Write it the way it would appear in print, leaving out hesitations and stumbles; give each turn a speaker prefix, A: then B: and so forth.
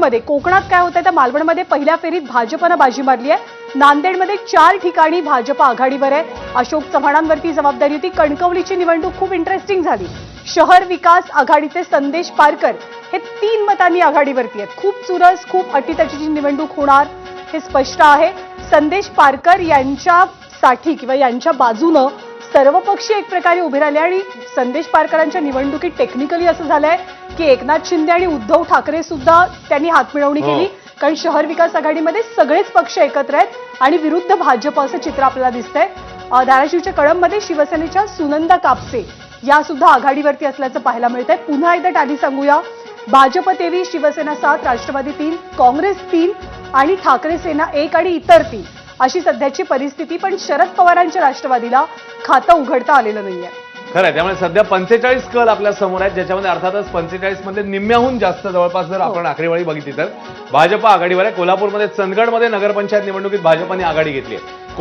A: मालवणमध्ये, कोकणात काय होतंय तर मालवणमध्ये पहिल्या फेरीत भाजपनं बाजी मारली आहे। नांदेडमध्ये 4 ठिकाणी भाजप आघाडीवर आहे। अशोक चव्हाणांवरती जबाबदारी होती। कणकवलीची निवडणूक खूप इंटरेस्टिंग झाली। शहर विकास आघाडीचे संदेश पारकर हे 3 मतांनी आघाडीवरती आहेत। खूप चुरस, खूप अटीतटीची निवडणूक होणार हे स्पष्ट आहे। संदेश पारकर यांच्यासाठी किंवा यांच्या बाजूनं सर्वपक्षीय एक प्रकारे उभे राहिले आणि संदेश पारकरांच्या निवडणुकीत टेक्निकली असं झालंय की एकनाथ शिंदे आणि उद्धव ठाकरे सुद्धा त्यांनी हातमिळवणी केली, कारण शहर विकास आघाडीमध्ये सगळेच पक्ष एकत्र आहेत आणि विरुद्ध भाजप असं चित्र आपल्याला दिसतंय। धाराशिवच्या कळंबमध्ये शिवसेनेच्या सुनंदा कापसे या सुद्धा आघाडीवरती असल्याचं पाहायला मिळतंय। पुन्हा एकदा टाली सांगूया, भाजप 23, शिवसेना 7, राष्ट्रवादी 3, काँग्रेस 3 आणि ठाकरे सेना 1 आणि इतर 3 अशी सध्याची परिस्थिती। पण शरद पवारांच्या राष्ट्रवादीला खातं उघडता आलेलं नाहीये।
B: खरं आहे, त्यामुळे सध्या 45 कल आपल्या समोर आहेत, ज्याच्यामध्ये अर्थातच 45 मध्ये निम्म्याहून जास्त जवळपास जर आपण आकडेवारी बघितली तर भाजप आघाडीवर आहे। कोल्हापूरमध्ये, चंदगडमध्ये नगरपंचायत निवडणुकीत भाजपने आघाडी घेतली आहे।